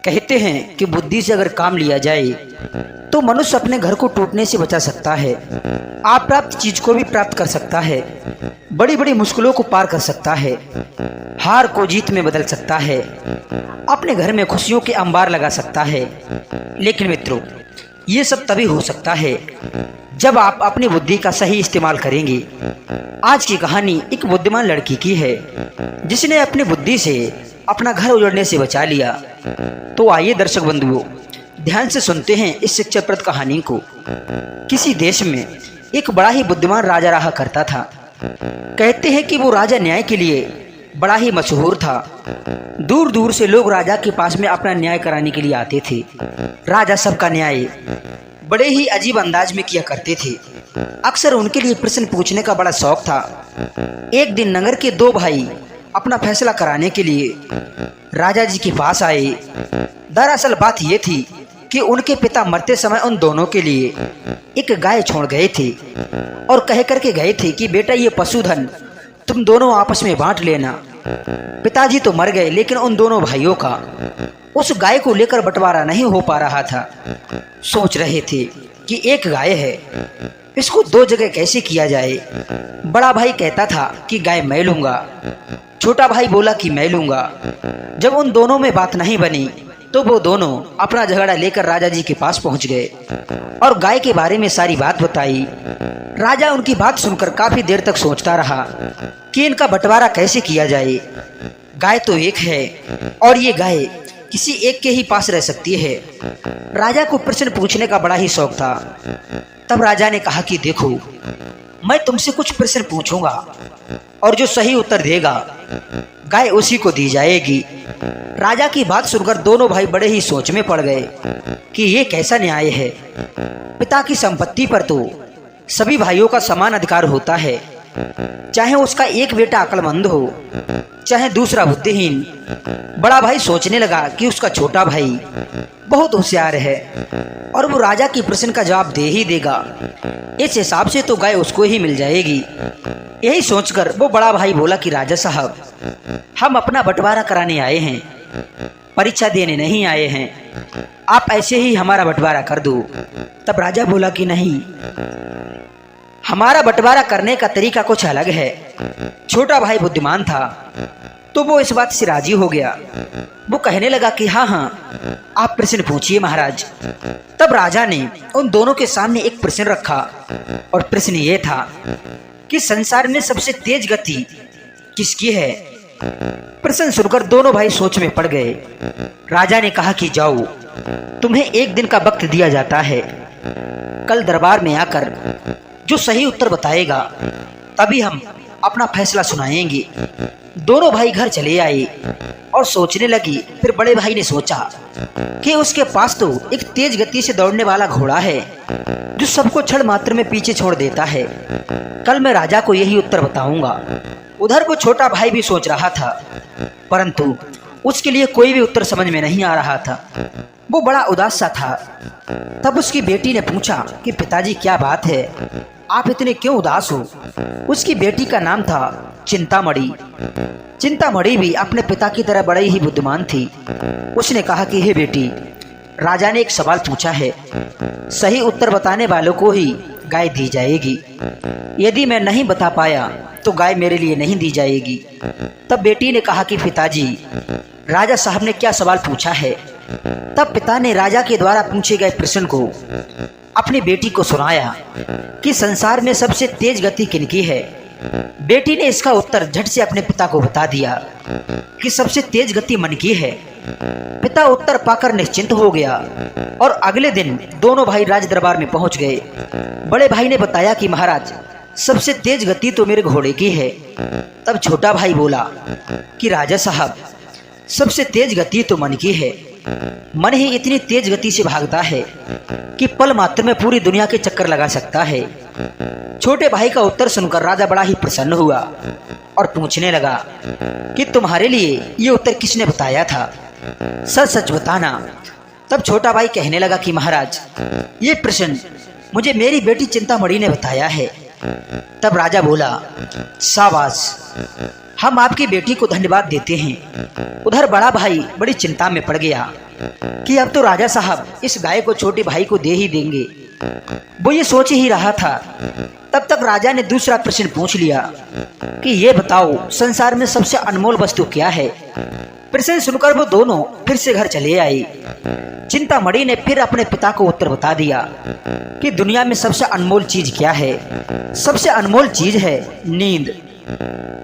कहते हैं कि बुद्धि से अगर काम लिया जाए तो मनुष्य अपने घर को टूटने से बचा सकता है, अप्राप्त चीज को भी प्राप्त कर सकता है, बड़ी बड़ी मुश्किलों को पार कर सकता है, हार को जीत में बदल सकता है, अपने घर में खुशियों के अंबार लगा सकता है। लेकिन मित्रों, ये सब तभी हो सकता है जब आप अपनी बुद्धि का सही इस्तेमाल करेंगे। आज की कहानी एक बुद्धिमान लड़की की है जिसने अपनी बुद्धि से अपना घर उजड़ने से बचा लिया। तो आइए दर्शक बंधुओं, ध्यान से सुनते हैं इस शिक्षाप्रद कहानी को। किसी देश में एक बड़ा ही बुद्धिमान राजा रहा करता था। कहते हैं कि वो राजा न्याय के लिए बड़ा ही मशहूर था। दूर दूर से लोग राजा के पास में अपना न्याय कराने के लिए आते थे। राजा सबका न्याय बड़े ही अजीब अंदाज में किया करते थे। अक्सर उनके लिए प्रश्न पूछने का बड़ा शौक था। एक दिन नगर के दो भाई अपना फैसला कराने के लिए राजा जी के पास आए। दरअसल बात ये थी कि उनके पिता मरते समय उन दोनों के लिए एक गाय छोड़ गए थे और कह करके गए थे कि बेटा, ये पशुधन तुम दोनों आपस में बांट लेना। पिताजी तो मर गए, लेकिन उन दोनों भाइयों का उस गाय को लेकर बंटवारा नहीं हो पा रहा था। सोच रहे थे कि एक गाय है, इसको दो जगह कैसे किया जाए। बड़ा भाई कहता था कि गाय मैं लूंगा, छोटा भाई बोला कि मैं लूंगा। जब उन दोनों में बात नहीं बनी तो वो दोनों अपना झगड़ा लेकर राजा जी के पास पहुंच गए और गाय के बारे में सारी बात बताई। राजा उनकी बात सुनकर काफी देर तक सोचता रहा कि इनका बंटवारा कैसे किया जाए। गाय तो एक है और ये गाय किसी एक के ही पास रह सकती है। राजा को प्रश्न पूछने का बड़ा ही शौक था। तब राजा ने कहा कि देखो, मैं तुमसे कुछ प्रश्न पूछूंगा और जो सही उत्तर देगा गाय उसी को दी जाएगी। राजा की बात सुनकर दोनों भाई बड़े ही सोच में पड़ गए कि ये कैसा न्याय है। पिता की संपत्ति पर तो सभी भाइयों का समान अधिकार होता है, चाहे उसका एक बेटा अक्लमंद हो चाहे दूसरा बुद्धिहीन। बड़ा भाई सोचने लगा कि उसका छोटा भाई बहुत होशियार है और वो राजा की प्रश्न का जवाब दे ही देगा। इस हिसाब से तो गाय उसको ही मिल जाएगी। यही सोचकर वो बड़ा भाई बोला कि राजा साहब, हम अपना बंटवारा कराने आए हैं, परीक्षा देने नहीं आए हैं। आप ऐसे ही हमारा बंटवारा कर दो। तब राजा बोला कि नहीं, हमारा बंटवारा करने का तरीका कुछ अलग है। छोटा भाई बुद्धिमान था तो वो इस बात से राजी हो गया। वो कहने लगा कि हाँ हाँ, आप प्रश्न पूछिए महाराज। तब राजा ने उन दोनों के सामने एक प्रश्न रखा और प्रश्न ये था कि संसार में सबसे तेज गति किसकी है। प्रश्न सुनकर दोनों भाई सोच में पड़ गए। राजा ने कहा कि जाओ, तुम्हें एक दिन का वक्त दिया जाता है। कल दरबार में आकर जो सही उत्तर बताएगा तभी हम अपना फैसला सुनाएंगे। दोनों भाई घर चले आए और सोचने लगी। फिर बड़े भाई ने सोचा कि उसके पास तो एक तेज गति से दौड़ने वाला घोड़ा है जो सबको क्षण मात्र में पीछे छोड़ देता है। कल मैं राजा को यही उत्तर बताऊंगा। उधर को छोटा भाई भी सोच रहा था, परंतु उसके लिए कोई भी उत्तर समझ में नहीं आ रहा था। वो बड़ा उदास सा था। तब उसकी बेटी ने पूछा कि पिताजी, क्या बात है, आप इतने क्यों उदास हो। उसकी बेटी का नाम था चिंतामणि। चिंतामणि भी अपने पिता की तरह बड़ी ही बुद्धिमान थी। उसने कहा कि हे बेटी, राजा ने एक सवाल पूछा है, सही उत्तर बताने वालों को ही गाय दी जाएगी। यदि मैं नहीं बता पाया तो गाय मेरे लिए नहीं दी जाएगी। तब बेटी ने कहा कि पिताजी, राजा साहब ने क्या सवाल पूछा है। तब पिता ने राजा के द्वारा पूछे गए प्रश्न को अपनी बेटी को सुनाया कि संसार में सबसे तेज गति किनकी है। बेटी ने इसका उत्तर झट से अपने पिता को बता दिया कि सबसे तेज गति मन की है। पिता उत्तर पाकर निश्चिंत हो गया और अगले दिन दोनों भाई राज दरबार में पहुंच गए। बड़े भाई ने बताया कि महाराज, सबसे तेज गति तो मेरे घोड़े की है। तब छोटा भाई बोला कि राजा साहब, सबसे तेज गति तो मन की है। मन ही इतनी तेज गति से भागता है कि पल मात्र में पूरी दुनिया के चक्कर लगा सकता है। छोटे भाई का उत्तर सुनकर राजा बड़ा ही प्रसन्न हुआ और पूछने लगा कि तुम्हारे लिए ये उत्तर किसने बताया था, सच सच बताना। तब छोटा भाई कहने लगा कि महाराज, ये प्रश्न मुझे मेरी बेटी चिंतामणि ने बताया है। तब राजा बोला, शाबाश, हम आपकी बेटी को धन्यवाद देते हैं। उधर बड़ा भाई बड़ी चिंता में पड़ गया कि अब तो राजा साहब इस गाय को छोटे भाई को दे ही देंगे। वो ये सोच ही रहा था, तब तक राजा ने दूसरा प्रश्न पूछ लिया कि ये बताओ संसार में सबसे अनमोल वस्तु क्या है। प्रश्न सुनकर वो दोनों फिर से घर चले आए। चिंतामणि ने फिर अपने पिता को उत्तर बता दिया कि दुनिया में सबसे अनमोल चीज क्या है। सबसे अनमोल चीज है नींद।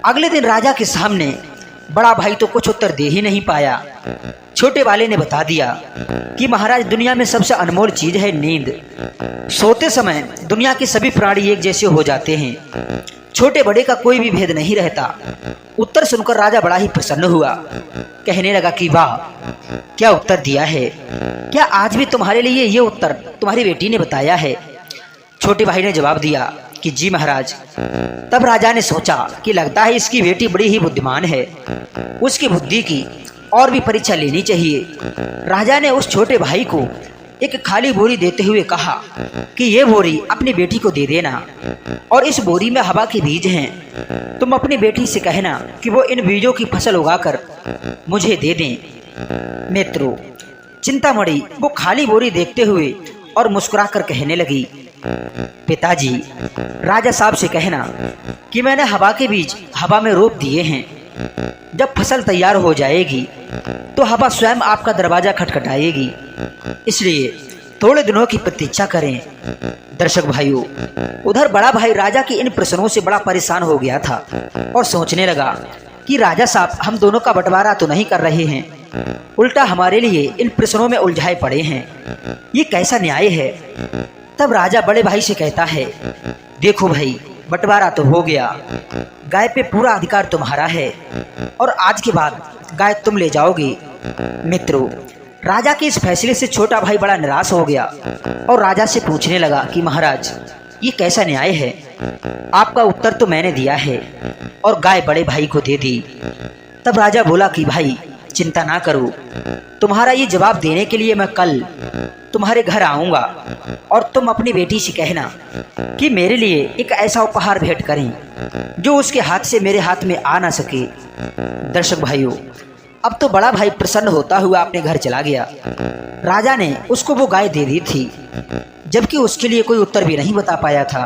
अगले दिन राजा के सामने बड़ा भाई तो कुछ उत्तर दे ही नहीं पाया। छोटे वाले ने बता दिया कि महाराज दुनिया में सबसे अनमोल चीज है नींद। सोते समय दुनिया के सभी प्राणी एक जैसे हो जाते हैं, छोटे बड़े का कोई भी भेद नहीं रहता। उत्तर सुनकर राजा बड़ा ही प्रसन्न हुआ, कहने लगा कि वाह क्या उत्तर दिया है। क्या आज भी तुम्हारे लिए ये उत्तर तुम्हारी बेटी ने बताया है? छोटे भाई ने जवाब दिया कि जी महाराज। तब राजा ने सोचा कि लगता है इसकी बेटी बड़ी ही बुद्धिमान है, उसकी बुद्धि की और भी परीक्षा लेनी चाहिए। राजा ने उस छोटे भाई को एक खाली बोरी देते हुए कहा कि ये बोरी अपनी बेटी को दे देना और इस बोरी में हवा के बीज हैं। तुम अपनी बेटी से कहना कि वो इन बीजों की फसल उगाकर मुझे दे दें। मित्रों, चिंतामणि वो खाली बोरी देखते हुए और मुस्कुराकर कहने लगी, पिताजी राजा साहब से कहना कि मैंने हवा के बीज हवा में रोप दिए हैं। जब फसल तैयार हो जाएगी तो हवा स्वयं आपका दरवाजा खटखटाएगी, इसलिए थोड़े दिनों की प्रतीक्षा करें। दर्शक भाइयों, उधर बड़ा भाई राजा के इन प्रश्नों से बड़ा परेशान हो गया था और सोचने लगा कि राजा साहब हम दोनों का बंटवारा तो नहीं कर रहे हैं, उल्टा हमारे लिए इन प्रश्नों में उलझाए पड़े हैं। ये कैसा न्याय है? तब राजा बड़े भाई से कहता है, देखो भाई बंटवारा तो हो गया, गाय पे पूरा अधिकार तुम्हारा है और आज के बाद गाय तुम ले जाओगे। मित्रों, राजा के इस फैसले से छोटा भाई बड़ा निराश हो गया और राजा से पूछने लगा कि महाराज ये कैसा न्याय है? आपका उत्तर तो मैंने दिया है और गाय बड़े भाई को दे दी। तब राजा बोला कि भाई चिंता ना करो, तुम्हारा ये जवाब देने के लिए मैं कल तुम्हारे घर आऊंगा और तुम अपनी बेटी से कहना कि मेरे लिए एक ऐसा उपहार भेंट करें जो उसके हाथ से मेरे हाथ में आ ना सके। दर्शक भाइयों, अब तो बड़ा भाई प्रसन्न होता हुआ अपने घर चला गया। राजा ने उसको वो गाय दे दी थी, जबकि उसके लिए कोई उत्तर भी नहीं बता पाया था।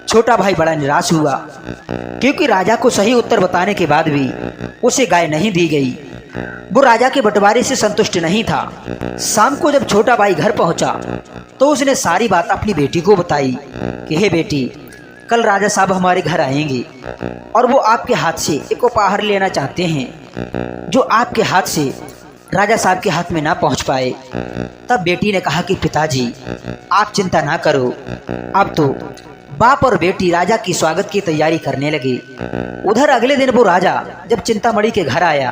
छोटा भाई बड़ा निराश हुआ क्योंकि राजा को सही उत्तर बताने के बाद भी उसे गाय नहीं दी गई। वो राजा के बंटवारे से संतुष्ट नहीं था। शाम को जब छोटा भाई घर पहुंचा तो उसने सारी बात अपनी बेटी को बताई कि हे बेटी, कल राजा साहब हमारे घर आएंगे और वो आपके हाथ से एक उपहार लेना चाहते हैं जो आपके हाथ से राजा साहब के हाथ में ना पहुंच पाए। तब बेटी ने कहा कि पिताजी आप चिंता ना करो। अब तो बाप और बेटी राजा की स्वागत की तैयारी करने लगे। उधर अगले दिन वो राजा जब चिंतामणि के घर आया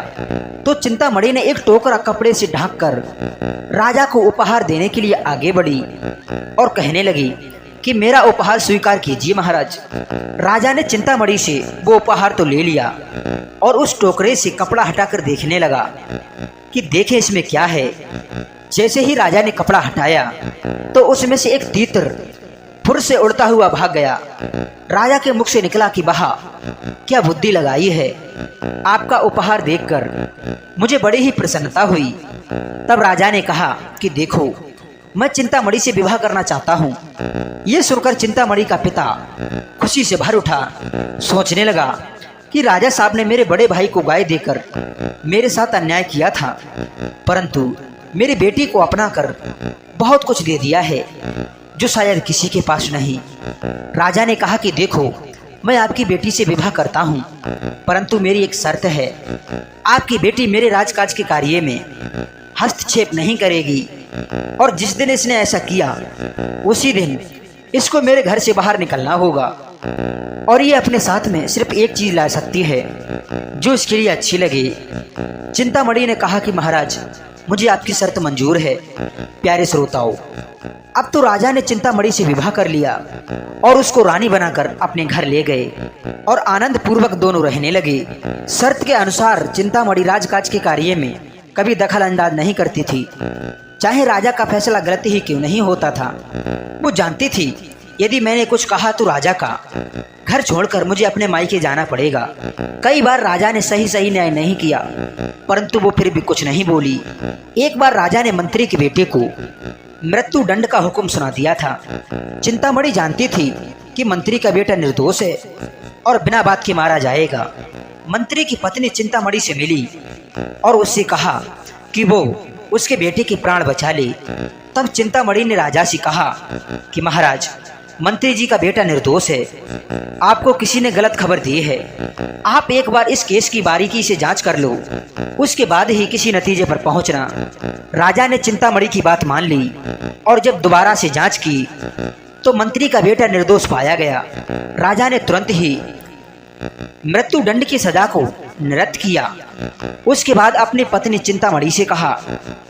तो चिंतामणि ने एक टोकरा कपड़े से ढककर राजा को उपहार देने के लिए आगे बढ़ी और कहने लगी कि मेरा उपहार स्वीकार कीजिए महाराज। राजा ने चिंतामणि से वो उपहार तो ले लिया और उस टोकरे से कपड़ा हटाकर देखने लगा कि देखे इसमें क्या है। जैसे ही राजा ने कपड़ा हटाया तो उसमें से एक तीतर फुर से उड़ता हुआ भाग गया। राजा के मुख से निकला कि वाह क्या बुद्धि लगाई है, आपका उपहार देखकर मुझे बड़ी ही प्रसन्नता हुई। तब राजा ने कहा कि देखो मैं चिंतामणि से विवाह करना चाहता हूँ। ये सुनकर चिंतामणि का पिता खुशी से भर उठा। सोचने लगा कि राजा साहब ने मेरे बड़े भाई को गाय देकर मेरे साथ अन्याय किया था, परंतु मेरी बेटी को अपनाकर बहुत कुछ दे दिया है जो शायद किसी के पास नहीं। राजा ने कहा कि देखो मैं आपकी बेटी से विवाह करता हूँ, परंतु मेरी एक शर्त है, आपकी बेटी मेरे राजकाज के कार्य में हस्तक्षेप नहीं करेगी और जिस दिन इसने ऐसा किया उसी दिन इसको मेरे घर से बाहर निकलना होगा और ये अपने साथ में सिर्फ एक चीज ला सकती है जो इसके लिए अच्छी लगे। चिंतामणि ने कहा कि महाराज मुझे आपकी शर्त मंजूर है। प्यारे श्रोताओं, अब तो राजा ने चिंतामणि से विवाह कर लिया और उसको रानी बनाकर अपने घर ले गए और आनंद पूर्वक दोनों रहने लगे। शर्त के अनुसार चिंतामणि राजकाज के कार्य में कभी दखल अंदाज नहीं करती थी, चाहे राजा का फैसला गलत ही क्यों नहीं होता था। वो जानती थी यदि मैंने कुछ कहा तो राजा का घर छोड़कर मुझे अपने मायके जाना पड़ेगा। कई बार राजा ने सही सही न्याय नहीं किया, परंतु वो फिर भी कुछ नहीं बोली। एक बार राजा ने मंत्री के बेटे को मृत्यु दंड का हुक्म सुना दिया था। चिंतामणि जानती थी कि मंत्री का बेटा निर्दोष है और बिना बात के मारा जाएगा। मंत्री की पत्नी चिंतामणि से मिली और उससे कहा कि वो उसके बेटे के प्राण बचा ले। तब चिंतामणि ने राजा से कहा कि महाराज, मंत्री जी का बेटा निर्दोष है, आपको किसी ने गलत खबर दी है। आप एक बार इस केस की बारीकी से जांच कर लो, उसके बाद ही किसी नतीजे पर पहुंचना। राजा ने चिंतामणि की बात मान ली और जब दोबारा से जांच की तो मंत्री का बेटा निर्दोष पाया गया। राजा ने तुरंत ही मृत्यु दंड की सजा को निरस्त किया। उसके बाद अपनी पत्नी चिंतामणि से कहा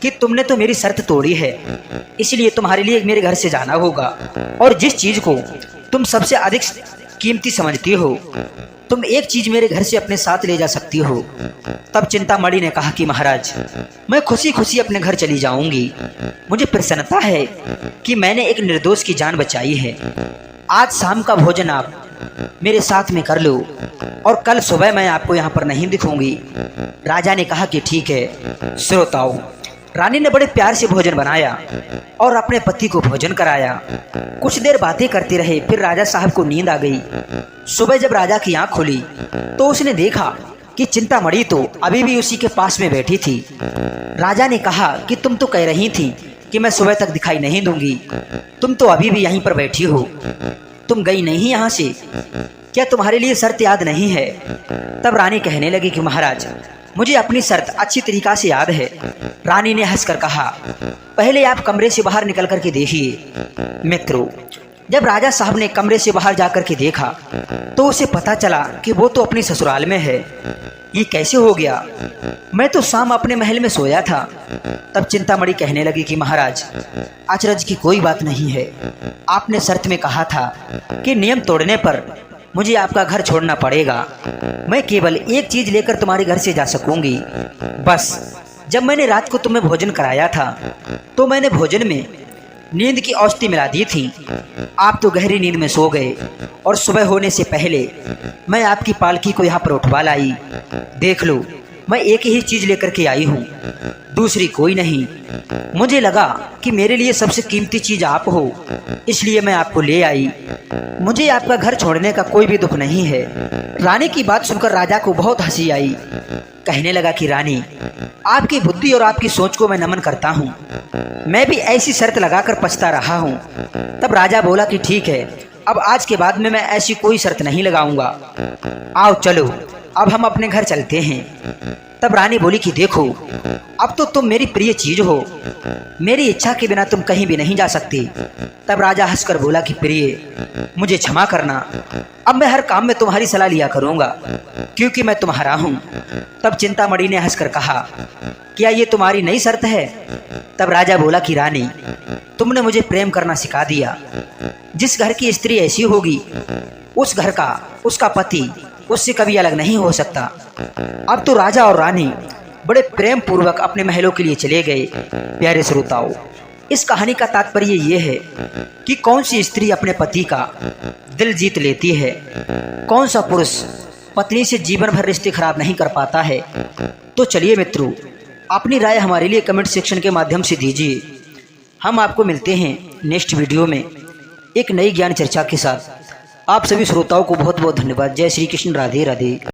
कि तुमने तो मेरी शर्त तोड़ी है, इसलिए तुम्हारे लिए मेरे घर से जाना होगा और जिस चीज को तुम सबसे अधिक कीमती समझती हो, तुम एक चीज मेरे घर से अपने साथ ले जा सकती हो। तब चिंतामणि ने कहा कि महाराज, मैं खुशी खुशी अपने घर चली जाऊंगी। मुझे प्रसन्नता है कि मैंने एक निर्दोष की जान बचाई है। आज शाम का भोजन आप मेरे साथ में कर लो और कल सुबह मैं आपको यहाँ पर नहीं दिखूंगी। राजा ने कहा कि ठीक है। श्रोताओं, रानी ने बड़े प्यार से भोजन बनाया और अपने पति को भोजन कराया। कुछ देर बातें करते रहे, फिर राजा साहब को नींद आ गई। सुबह जब राजा की आंख खुली तो उसने देखा कि चिंतामणि तो अभी भी उसी के पास में बैठी थी। राजा ने कहा कि तुम तो कह रही थी कि मैं सुबह तक दिखाई नहीं दूंगी, तुम तो अभी भी यहीं पर बैठी हो, तुम गई नहीं यहाँ से, क्या तुम्हारे लिए शर्त याद नहीं है? तब रानी कहने लगी कि महाराज, मुझे अपनी शर्त अच्छी तरीका से याद है। रानी ने हंसकर कहा, पहले आप कमरे से बाहर निकल करके देखिए। मित्रों, जब राजा साहब ने कमरे से बाहर जाकर के देखा तो उसे पता चला कि वो तो अपने ससुराल में है। ये कैसे हो गया? मैं तो शाम अपने महल में सोया था। तब चिंतामणि कहने लगी कि महाराज, अचरज की कोई बात नहीं है। आपने शर्त में कहा था कि नियम तोड़ने पर मुझे आपका घर छोड़ना पड़ेगा। मैं केवल एक चीज लेकर तुम्हारे घर से जा सकूंगी, बस जब मैंने रात को तुम्हें भोजन कराया था तो मैंने भोजन में नींद की औषधि मिला दी थी। आप तो गहरी नींद में सो गए और सुबह होने से पहले मैं आपकी पालकी को यहाँ पर उठवा लाई। देख लो, मैं एक ही चीज लेकर के आई हूँ, दूसरी कोई नहीं। मुझे लगा कि मेरे लिए सबसे कीमती चीज आप हो, इसलिए मैं आपको ले आई। मुझे आपका घर छोड़ने का कोई भी दुख नहीं है। रानी की बात सुनकर राजा को बहुत हंसी आई। कहने लगा कि रानी, आपकी बुद्धि और आपकी सोच को मैं नमन करता हूँ। मैं भी ऐसी शर्त लगाकर पछता रहा हूँ। तब राजा बोला कि ठीक है, अब आज के बाद में मैं ऐसी कोई शर्त नहीं लगाऊंगा। आओ चलो, अब हम अपने घर चलते हैं। तब रानी बोली कि देखो, अब तो तुम मेरी प्रिय चीज हो, मेरी इच्छा के बिना तुम कहीं भी नहीं जा सकती। तब राजा हंसकर बोला कि प्रिय, मुझे क्षमा करना, अब मैं हर काम में तुम्हारी सलाह लिया करूंगा क्योंकि मैं तुम्हारा हूँ। तब चिंतामणि ने हंसकर कहा, क्या ये तुम्हारी नई शर्त है? तब राजा बोला कि रानी, तुमने मुझे प्रेम करना सिखा दिया। जिस घर की स्त्री ऐसी होगी, उस घर का उसका पति उससे कभी अलग नहीं हो सकता। अब तो राजा और रानी बड़े प्रेम पूर्वक अपने महलों के लिए चले गए। प्यारे श्रोताओं, इस कहानी का तात्पर्य ये है कि कौन सी स्त्री अपने पति का दिल जीत लेती है, कौन सा पुरुष पत्नी से जीवन भर रिश्ते खराब नहीं कर पाता है। तो चलिए मित्रों, अपनी राय हमारे लिए कमेंट सेक्शन के माध्यम से दीजिए। हम आपको मिलते हैं नेक्स्ट वीडियो में एक नई ज्ञान चर्चा के साथ। आप सभी श्रोताओं को बहुत बहुत धन्यवाद। जय श्री कृष्ण, राधे राधे।